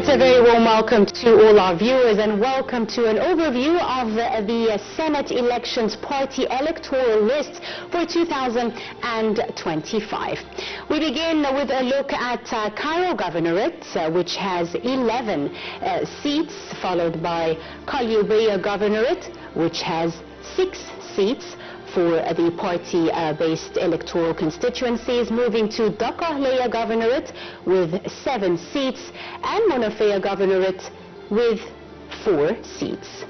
It's a very warm welcome to all our viewers and welcome to an overview of the Senate elections party electoral lists for 2025. We begin with a look at Cairo Governorate, which has 11 seats, followed by Qalyubia Governorate, which has 6 seats for the party-based electoral constituencies, moving to Dakhla Governorate with 7 seats and Monofea Governorate with 4 seats.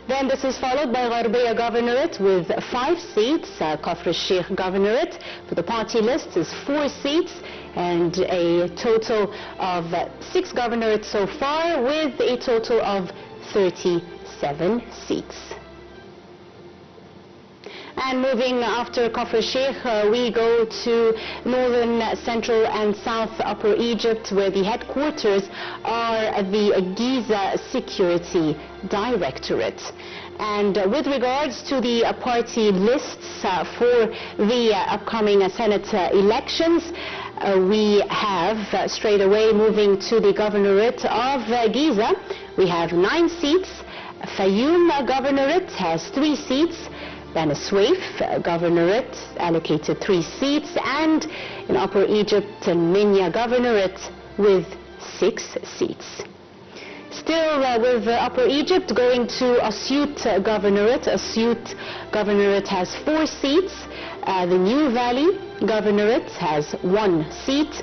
Then this is followed by Gharbiya Governorate with 5 seats. Kafr al-Sheikh Governorate for the party list is 4 seats and a total of 6 governorates so far with a total of 37 seats. And moving after Kafr al-Sheikh, we go to northern, central and south Upper Egypt, where the headquarters are the Giza Security Directorate. And with regards to the party lists for the upcoming Senate elections, we have straight away moving to the Governorate of Giza. We have 9 seats. Fayoum Governorate has 3 seats. Bani Suef Governorate allocated 3 seats, and in Upper Egypt, Minya Governorate with 6 seats. Still with Upper Egypt, going to Asyut Governorate. Asyut Governorate has 4 seats. The New Valley Governorate has 1 seat.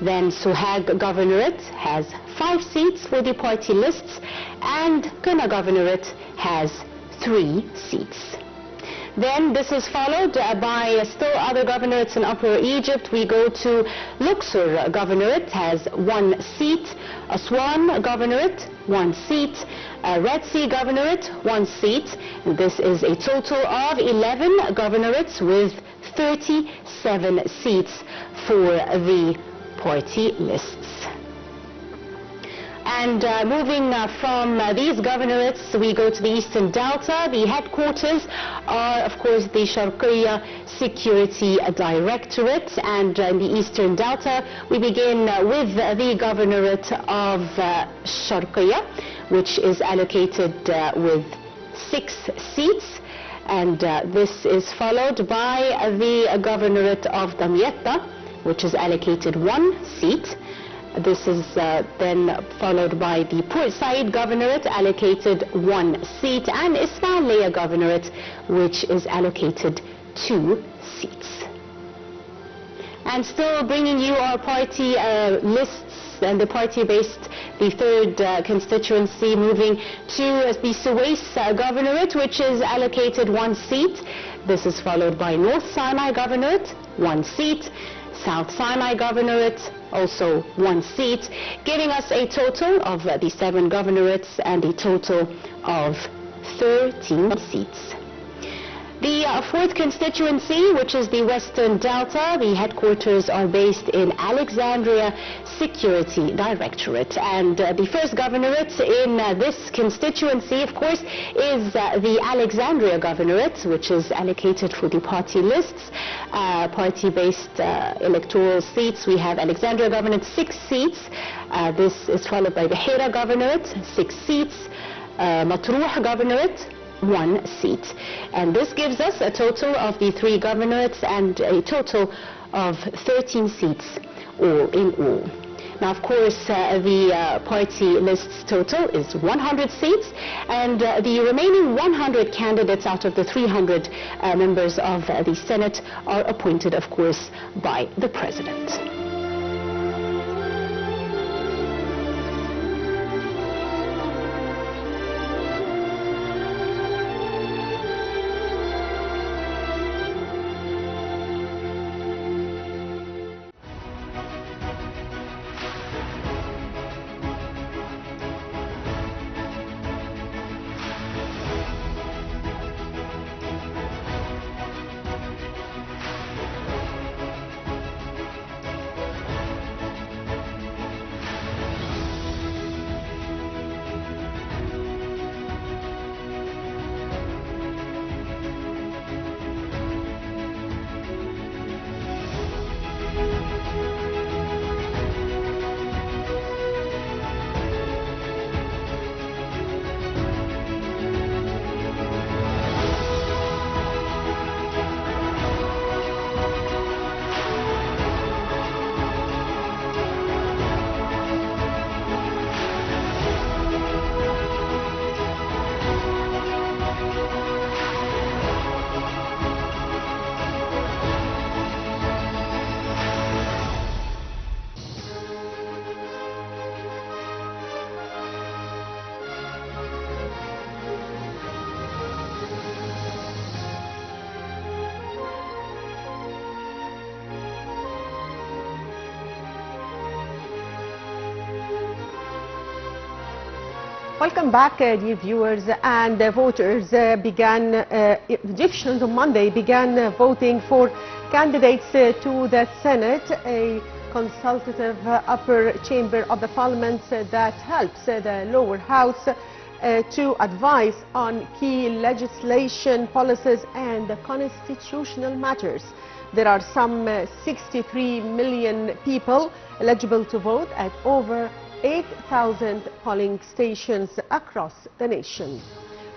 Then Sohag Governorate has 5 seats for the party lists, and Qena Governorate has 3 seats. Then this is followed by still other governorates in Upper Egypt. We go to Luxor Governorate, has 1 seat. Aswan Governorate, 1 seat. Red Sea Governorate, 1 seat. And this is a total of 11 governorates with 37 seats for the party lists. And moving from these governorates, we go to the Eastern Delta. The headquarters are, of course, the Sharqiya Security Directorate. And in the Eastern Delta, we begin with the Governorate of Sharqiya, which is allocated with 6 seats. And this is followed by the Governorate of Damietta, which is allocated 1 seat. This is then followed by the Port Said Governorate, allocated 1 seat, and Ismailia Governorate, which is allocated 2 seats. And still bringing you our party lists and the party-based, the 3rd constituency, moving to the Suez Governorate, which is allocated 1 seat. This is followed by North Sinai Governorate, 1 seat. South Sinai Governorate, also 1 seat, giving us a total of the 7 governorates and a total of 13 seats. The 4th constituency, which is the Western Delta, the headquarters are based in Alexandria Security Directorate. And the first governorate in this constituency, of course, is the Alexandria Governorate, which is allocated for the party lists, party-based electoral seats. We have Alexandria Governorate, 6 seats. This is followed by the Hira Governorate, 6 seats. Matruh Governorate, 1 seat. And this gives us a total of the 3 governorates and a total of 13 seats all in all. Now, of course, the party list's total is 100 seats, and the remaining 100 candidates out of the 300 members of the Senate are appointed, of course, by the President. Welcome back, dear viewers. And voters Egyptians on Monday began voting for candidates to the Senate, a consultative upper chamber of the parliament that helps the lower house to advise on key legislation, policies and constitutional matters. There are some 63 million people eligible to vote at over 8,000 polling stations across the nation.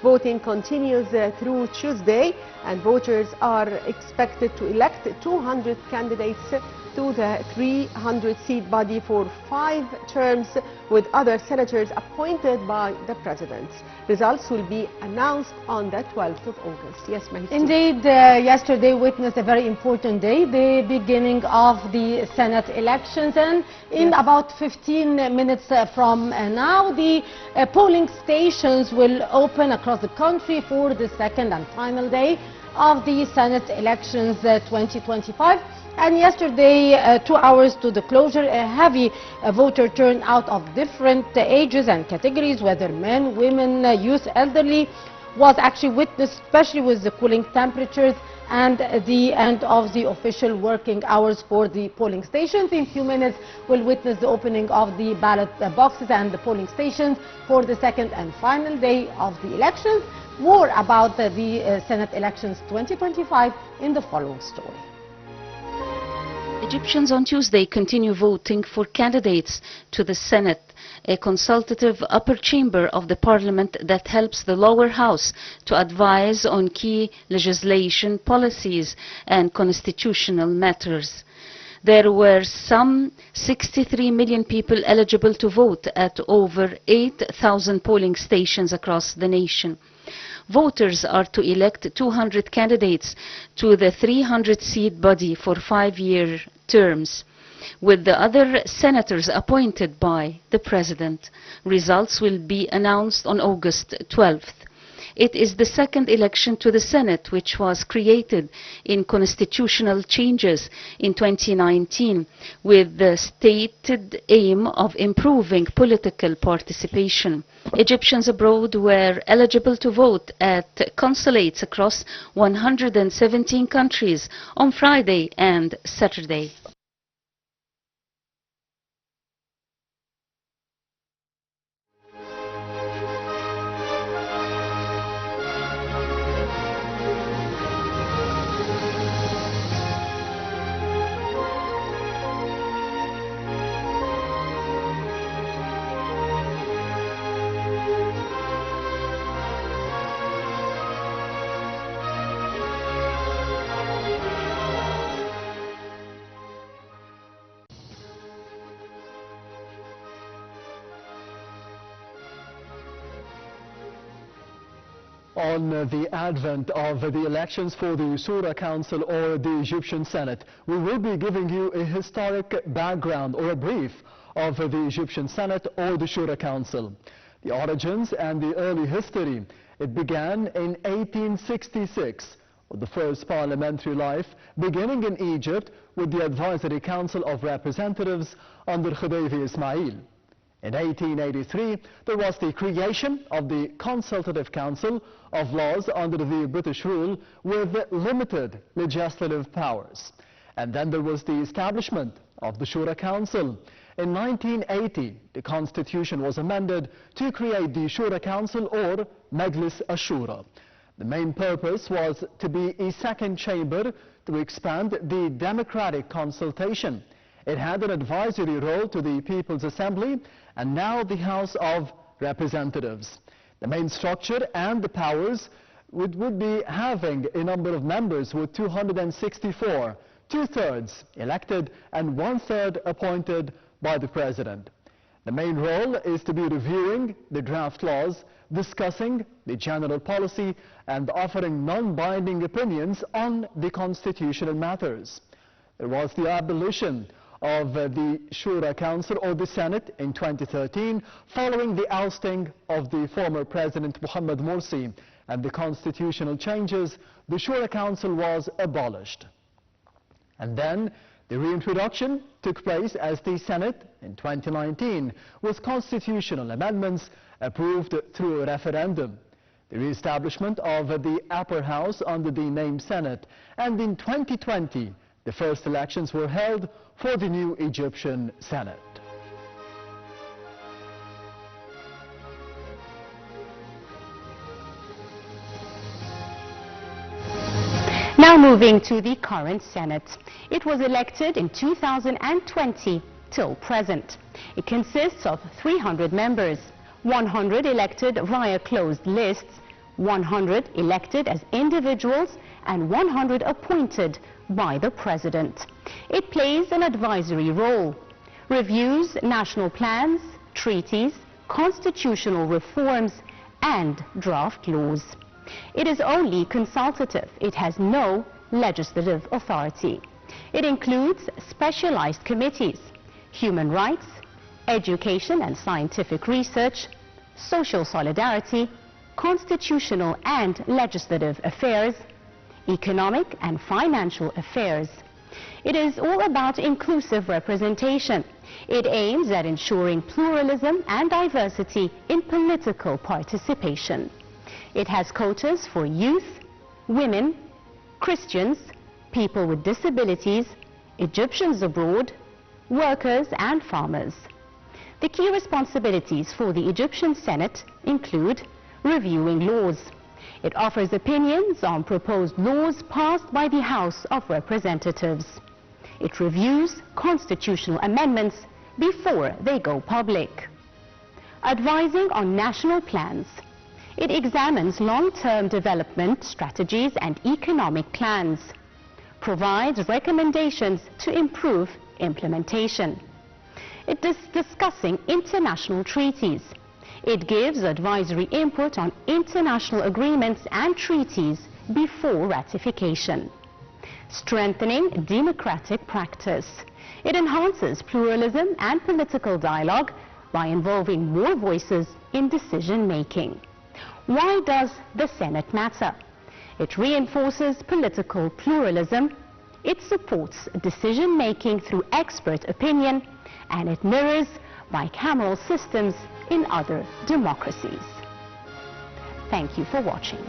Voting continues through Tuesday, and voters are expected to elect 200 candidates to the 300-seat body for 5 terms, with other senators appointed by the president. Results will be announced on the 12th of August. Yes, Mahiti. Indeed, yesterday witnessed a very important day, the beginning of the Senate elections, and in about 15 minutes from now, the polling stations will open across the country for the second and final day of the Senate elections 2025. And yesterday, 2 hours to the closure, a heavy voter turnout of different ages and categories, whether men, women, youth, elderly, was actually witnessed, especially with the cooling temperatures and the end of the official working hours for the polling stations. In a few minutes, we'll witness the opening of the ballot boxes and the polling stations for the second and final day of the elections. More about the Senate elections 2025 in the following story. Egyptians on Tuesday continue voting for candidates to the Senate, a consultative upper chamber of the parliament that helps the lower house to advise on key legislation, policies and constitutional matters. There were some 63 million people eligible to vote at over 8,000 polling stations across the nation. Voters are to elect 200 candidates to the 300-seat body for 5-year terms, with the other senators appointed by the president. Results will be announced on August 12th. It is the second election to the Senate, which was created in constitutional changes in 2019 with the stated aim of improving political participation. Egyptians abroad were eligible to vote at consulates across 117 countries on Friday and Saturday. On the advent of the elections for the Shura Council or the Egyptian Senate, we will be giving you a historic background or a brief of the Egyptian Senate or the Shura Council. The origins and the early history. It began in 1866 with the first parliamentary life beginning in Egypt with the Advisory Council of Representatives under Khedive Ismail. In 1883, there was the creation of the Consultative Council of Laws under the British rule with limited legislative powers. And then there was the establishment of the Shura Council. In 1980, the Constitution was amended to create the Shura Council or Majlis Ashura. The main purpose was to be a second chamber to expand the democratic consultation. It had an advisory role to the People's Assembly and now the House of Representatives. The main structure and the powers would be having a number of members with 264, 2/3 elected and 1/3 appointed by the President. The main role is to be reviewing the draft laws, discussing the general policy and offering non-binding opinions on the constitutional matters. There was the abolition of the Shura Council or the Senate in 2013 following the ousting of the former President Mohamed Morsi and the constitutional changes. The Shura Council was abolished. And then The reintroduction took place as the Senate in 2019 with constitutional amendments approved through a referendum. The re-establishment of the upper house under the name Senate, and in 2020 the first elections were held for the new Egyptian Senate. Now moving to the current Senate. It was elected in 2020 till present. It consists of 300 members, 100 elected via closed lists, 100 elected as individuals, and 100 appointed by the President. It plays an advisory role, reviews national plans, treaties, constitutional reforms, and draft laws. It is only consultative. It has no legislative authority. It includes specialized committees, human rights, education and scientific research, social solidarity, constitutional and legislative affairs, economic and financial affairs. It is all about inclusive representation. It aims at ensuring pluralism and diversity in political participation. It has quotas for youth, women, Christians, people with disabilities, Egyptians abroad, workers and farmers. The key responsibilities for the Egyptian Senate include reviewing laws. It offers opinions on proposed laws passed by the House of Representatives. It reviews constitutional amendments before they go public. Advising on national plans. It examines long-term development strategies and economic plans. Provides recommendations to improve implementation. It is discussing international treaties. It gives advisory input on international agreements and treaties before ratification. Strengthening democratic practice. It enhances pluralism and political dialogue by involving more voices in decision-making. Why does the Senate matter? It reinforces political pluralism, it supports decision-making through expert opinion, and it mirrors bicameral systems in other democracies. Thank you for watching.